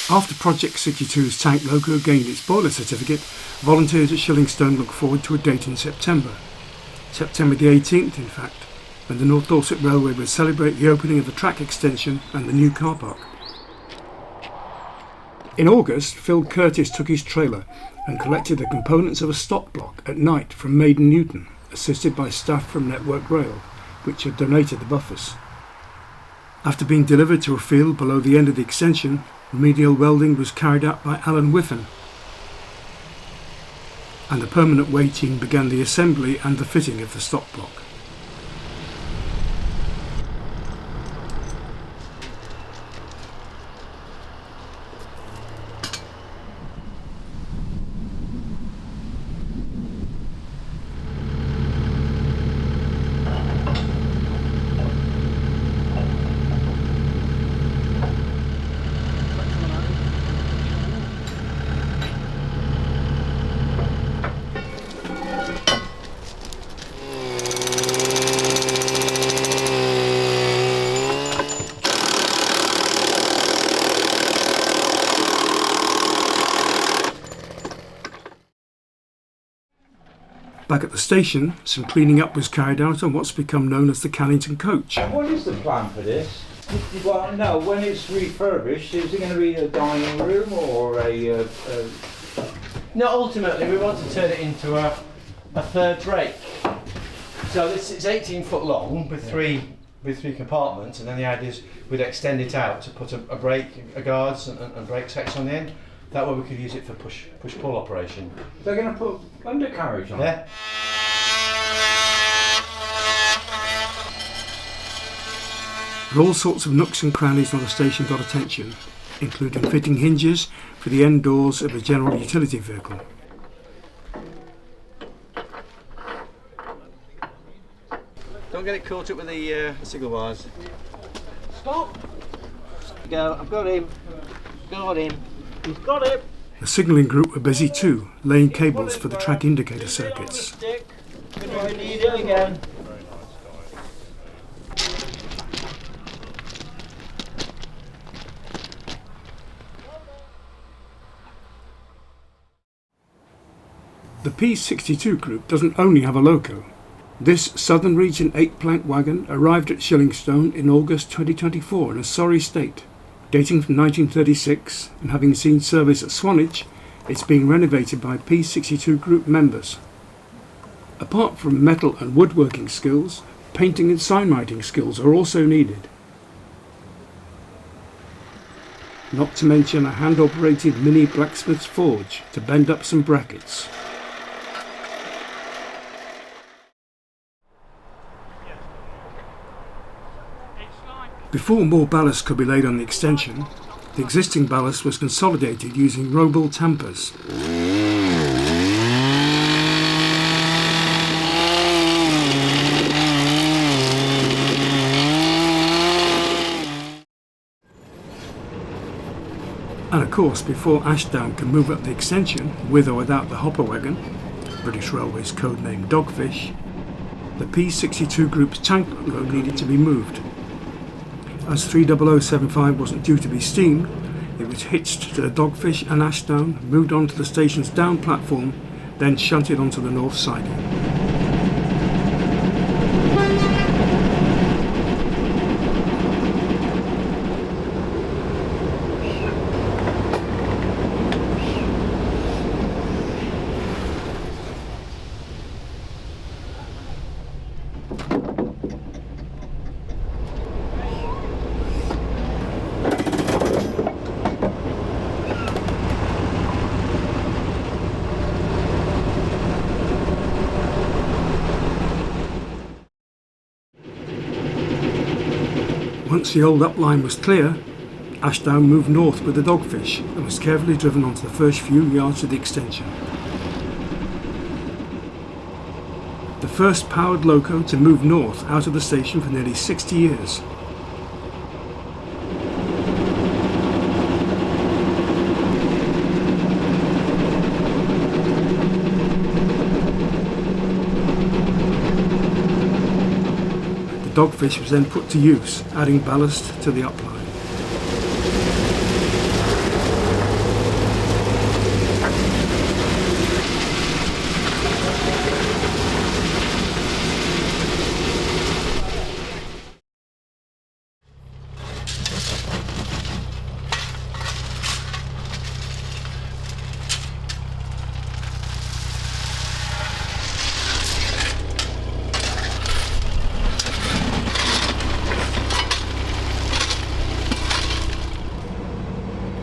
After Project 62's tank loco gained its boiler certificate, volunteers at Shillingstone look forward to a date in September. September the 18th, in fact, when the North Dorset Railway will celebrate the opening of the track extension and the new car park. In August, Phil Curtis took his trailer and collected the components of a stop block at night from Maiden Newton, assisted by staff from Network Rail, which had donated the buffers. After being delivered to a field below the end of the extension, remedial welding was carried out by Alan Whiffen, and the permanent way team began the assembly and the fitting of the stop block. Back at the station, some cleaning up was carried out on what's become known as the Cannington coach. And what is the plan for this? Well, no, when it's refurbished, is it going to be a dining room or a... No, ultimately we want to turn it into a third rake. So it's 18 foot long with three compartments, and then the idea is we'd extend it out to put a brake, a guards and brake section on the end. That way we could use it for push-pull operation. They're going to put undercarriage on it? Yeah. All sorts of nooks and crannies on the station got attention, including fitting hinges for the end doors of a general utility vehicle. Don't get it caught up with the signal wires. Stop! Go, I've got him. Got him. He's got it. The signalling group were busy too, laying cables for the track indicator circuits. We need it again. The P62 group doesn't only have a loco. This Southern Region 8-plank wagon arrived at Shillingstone in August 2024 in a sorry state. Dating from 1936 and having seen service at Swanage, it's being renovated by P62 group members. Apart from metal and woodworking skills, painting and signwriting skills are also needed. Not to mention a hand-operated mini blacksmith's forge to bend up some brackets. Before more ballast could be laid on the extension, the existing ballast was consolidated using Roble tampers. And of course, before Ashdown can move up the extension, with or without the hopper wagon, British Railway's codename Dogfish, the P62 group's tank loco needed to be moved. As 30075 wasn't due to be steamed, it was hitched to the Dogfish and Ashdown, moved onto the station's down platform, then shunted onto the north siding. Once the old upline was clear, Ashdown moved north with the Dogfish and was carefully driven onto the first few yards of the extension. The first powered loco to move north out of the station for nearly 60 years. Dogfish was then put to use, adding ballast to the upline.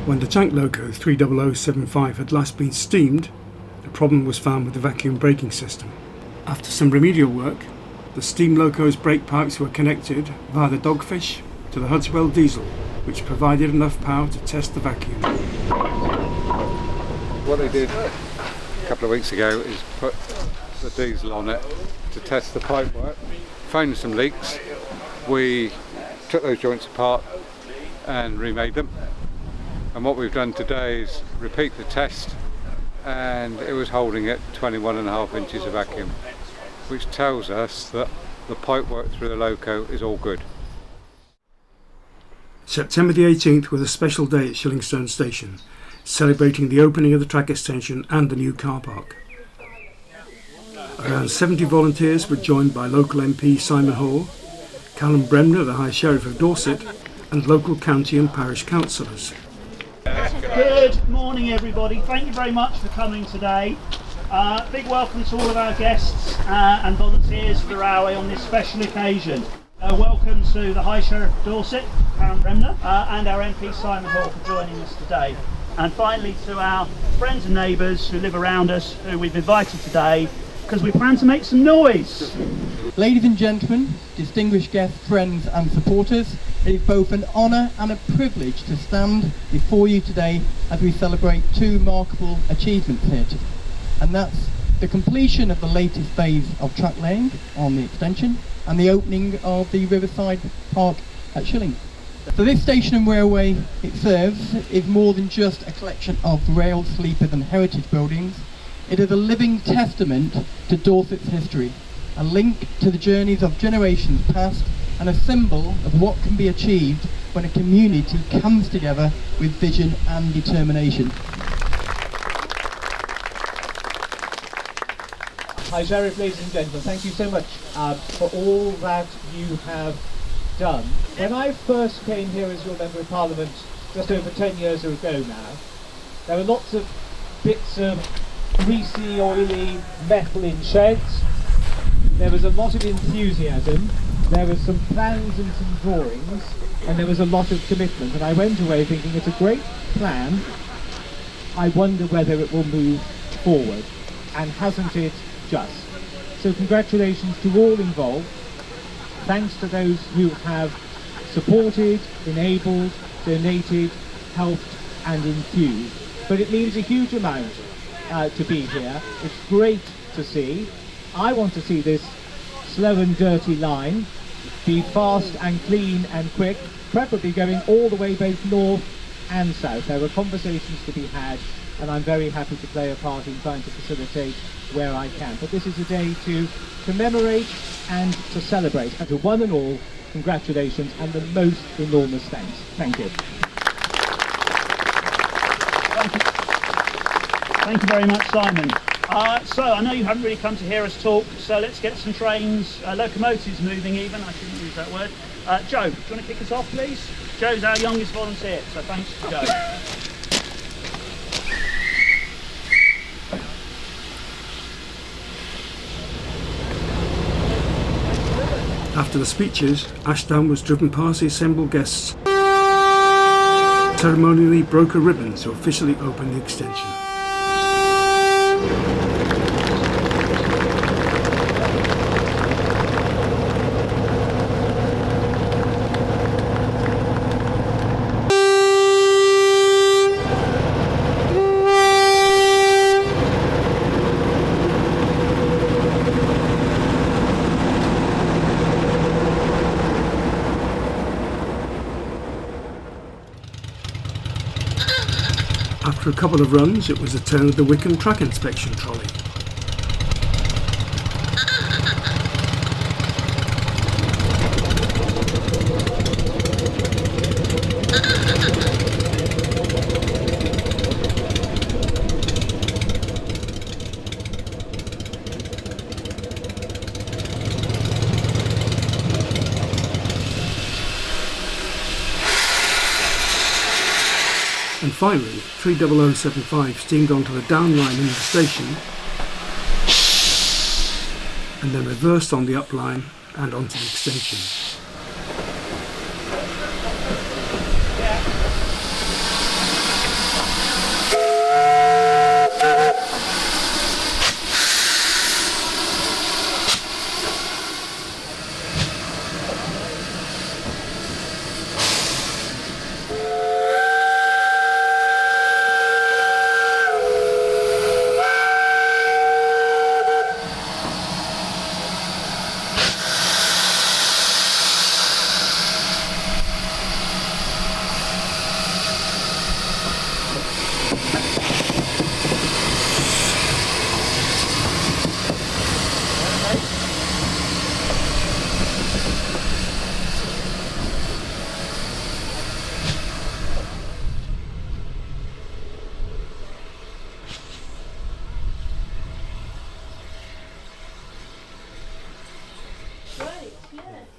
When the tank loco 30075 had last been steamed, a problem was found with the vacuum braking system. After some remedial work, the steam loco's brake pipes were connected via the Dogfish to the Hudswell diesel, which provided enough power to test the vacuum. What they did a couple of weeks ago is put the diesel on it to test the pipework, found some leaks. We took those joints apart and remade them, and what we've done today is repeat the test, and it was holding at 21.5 inches of vacuum, which tells us that the pipework through the loco is all good. September the 18th was a special day at Shillingstone Station, celebrating the opening of the track extension and the new car park. Around 70 volunteers were joined by local MP Simon Hall, Callum Bremner, the High Sheriff of Dorset, and local county and parish councillors. Good morning everybody, thank you very much for coming today. Big welcome to all of our guests and volunteers for the railway on this special occasion. Welcome to the High Sheriff of Dorset, Callum Bremner, and our MP Simon Hall for joining us today. And finally to our friends and neighbours who live around us, who we've invited today, because we plan to make some noise. Ladies and gentlemen, distinguished guests, friends and supporters, it is both an honour and a privilege to stand before you today as we celebrate two remarkable achievements here today. And that's the completion of the latest phase of track laying on the extension and the opening of the Riverside Park at Shilling. So this station and railway it serves is more than just a collection of rail, sleepers and heritage buildings. It is a living testament to Dorset's history, a link to the journeys of generations past, and a symbol of what can be achieved when a community comes together with vision and determination. Hi Sheriff, ladies and gentlemen, thank you so much for all that you have done. When I first came here as your Member of Parliament just over 10 years ago now, there were lots of bits of greasy, oily metal in sheds. There was a lot of enthusiasm, there was some plans and some drawings, and there was a lot of commitment. And I went away thinking it's a great plan, I wonder whether it will move forward. And hasn't it just? So congratulations to all involved. Thanks to those who have supported, enabled, donated, helped and enthused. But it means a huge amount to be here. It's great to see. I want to see this slow and dirty line be fast and clean and quick, preferably going all the way both north and south. There are conversations to be had, and I'm very happy to play a part in trying to facilitate where I can. But this is a day to commemorate and to celebrate. And to one and all, congratulations and the most enormous thanks. Thank you. Thank you very much, Simon. So I know you haven't really come to hear us talk, so let's get some trains, locomotives moving even, I shouldn't use that word. Joe, do you want to kick us off please? Joe's our youngest volunteer, so thanks to Joe. After the speeches, Ashdown was driven past the assembled guests, ceremonially broke a ribbon to officially open the extension. After a couple of runs, it was the turn of the Wickham track inspection trolley. And finally, 30075 steamed onto the down line in the station and then reversed on the up line and onto the extension.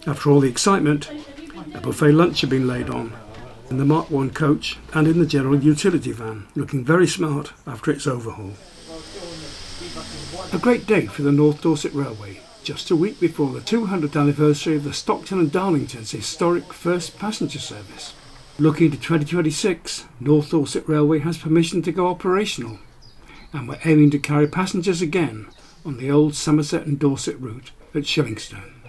After all the excitement, a buffet lunch had been laid on in the Mark 1 coach and in the general utility van, looking very smart after its overhaul. A great day for the North Dorset Railway, just a week before the 200th anniversary of the Stockton and Darlington's historic first passenger service. Looking to 2026, North Dorset Railway has permission to go operational, and we're aiming to carry passengers again on the old Somerset and Dorset route at Shillingstone.